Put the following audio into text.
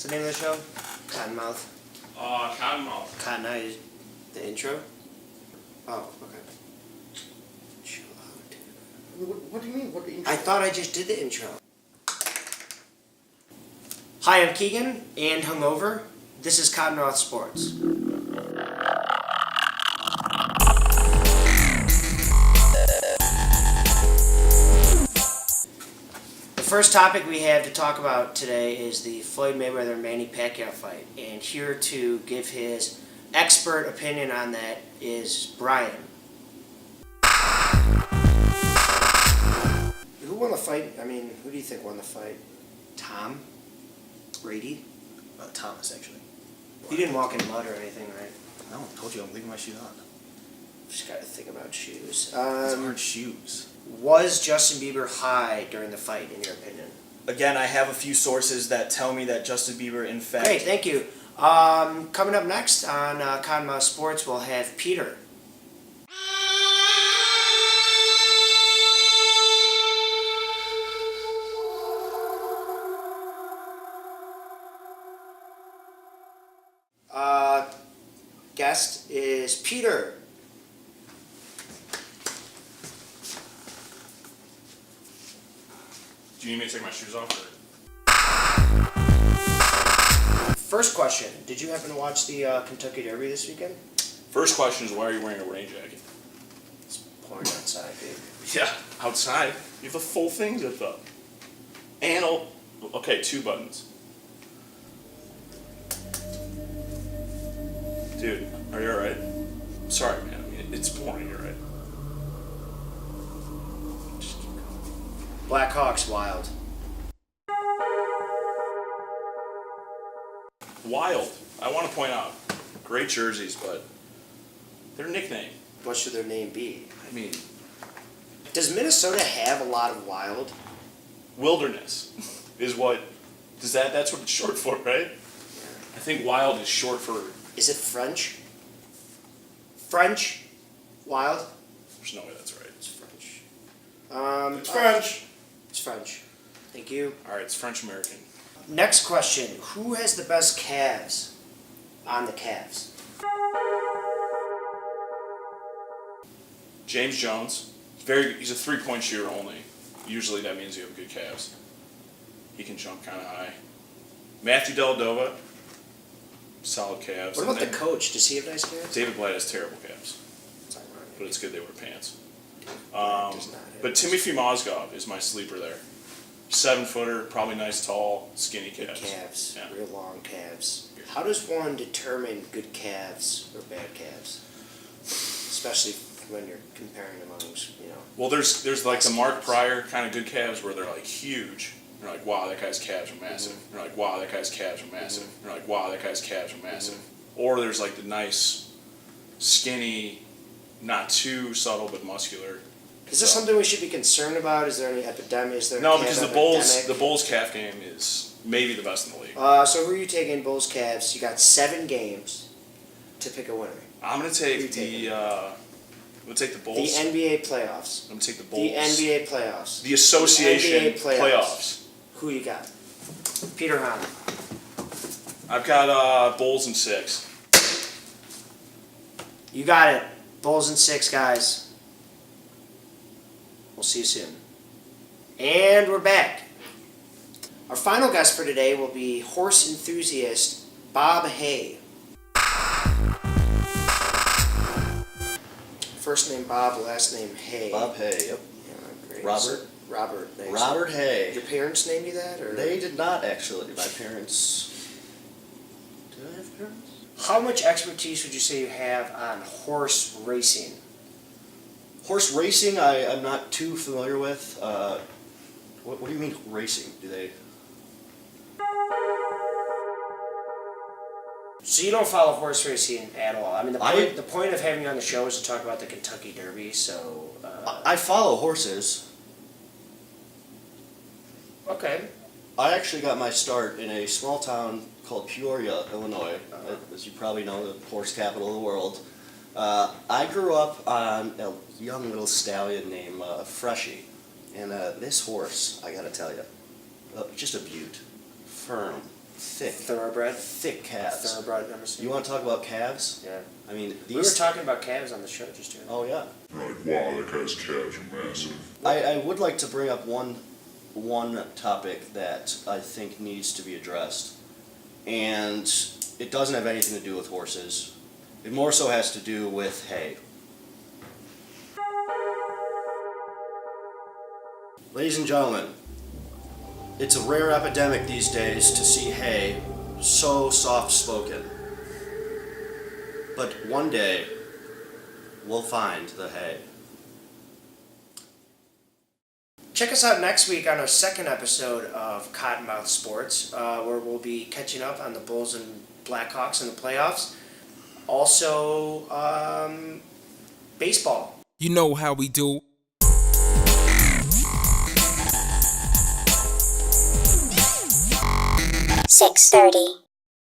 What's the name of the show? Cottonmouth. Cottonmouth. Cottonmouth. The intro? Oh, okay. Chill out, dude. What do you mean? What intro? I thought I just did the intro. Hi, I'm Keegan and hungover. This is Cottonmouth Sports. The first topic we have to talk about today is the Floyd Mayweather-Manny Pacquiao fight. And here to give his expert opinion on that is Brian. Who won the fight? I mean, who do you think won the fight? Tom? Brady? Thomas, actually. You didn't walk in mud or anything, right? No, I told you I'm leaving my shoes on. Just gotta think about shoes. These aren't shoes. Was Justin Bieber high during the fight, in your opinion? Again, I have a few sources that tell me that Justin Bieber, in fact... Great, thank you. Coming up next on Cottonmouth Sports, we'll have Peter. Guest is Peter. Do you need me to take my shoes off? First question, did you happen to watch the Kentucky Derby this weekend? First question is, why are you wearing a rain jacket? It's pouring outside, dude. Yeah, outside. You have the full thing zipped up. And, okay, 2 buttons. Dude, are you alright? Sorry, man. I mean, it's pouring, you're right. Just keep going. Blackhawks wild. Wild. I want to point out, great jerseys, but their nickname. What should their name be? I mean, Does Minnesota have a lot of wild? wilderness is what. That's what it's short for, right? I think wild is short for. Is it French? French? Wild? There's no way that's right. It's French. It's French. It's French. Thank you. All right, it's French American. Next question. Who has the best calves on the Calves? James Jones. He's a 3-point shooter only. Usually that means you have good calves. He can jump kind of high. Matthew Dellavedova. Solid calves. What about the And then coach? Does he have nice calves? David Blatt has terrible calves, It's ironic. but it's good they wear pants. Does not have But nice- Timothy Mozgov is my sleeper there. 7-footer, probably nice, tall, skinny Good calves. calves. Yeah. Real long calves. How does one determine good calves or bad calves? Especially when you're comparing amongst, Well, there's like the Mark Pryor kind of good calves where they're like huge. You're like, wow, that guy's calves are massive. You're like, wow, that guy's calves are massive. You're like, wow, that guy's calves are massive. Or there's like the nice, skinny, not too subtle but muscular. Is this something we should be concerned about? Is there any epidemic? Is there No, a calf because epidemic? the Bulls calf game is maybe the best in the league. So who are you taking, Bulls, Cavs? You got 7 games to pick a winner. I'm gonna Who you take taking? I'm gonna take the The Bulls. NBA playoffs. I'm gonna take the The Bulls. NBA playoffs. The association The NBA playoffs. Who you got? Peter Hahn. I've got Bulls in 6. You got it. Bulls in 6, guys. We'll see you soon. And we're back. Our final guest for today will be horse enthusiast Bob Hay. First name Bob, last name Hay. Bob Hay, yep. Yeah, great. Robert? Robert. Thanks. Robert Hay. Your parents named you that, or They did not, actually. My parents... Did I have parents? How much expertise would you say you have on horse racing? Horse racing, I'm not too familiar with. What do you mean racing? Do they... So you don't follow horse racing at all? I mean, I- the point of having you on the show is to talk about the Kentucky Derby. So I follow horses. okay. I actually got my start in a small town called Peoria, Illinois. As you probably know, the horse capital of the world. I grew up on a young little stallion named Freshie. And this horse, I gotta tell you, just a beaut. Firm, Thoroughbred. thick calves. Thoroughbred, I'm assuming. You want to talk about calves? Yeah. I mean, We were these. talking about calves on the show just here. Oh yeah. You're like, wow, that guy's calves are massive. I would like to bring up one topic that I think needs to be addressed, and it doesn't have anything to do with horses. It more so has to do with hay. Ladies and gentlemen, it's a rare epidemic these days to see hay so soft-spoken. But one day, we'll find the hay. Check us out next week on our second episode of Cottonmouth Sports, where we'll be catching up on the Bulls and Blackhawks in the playoffs. Also, baseball. You know how we do. 6:30.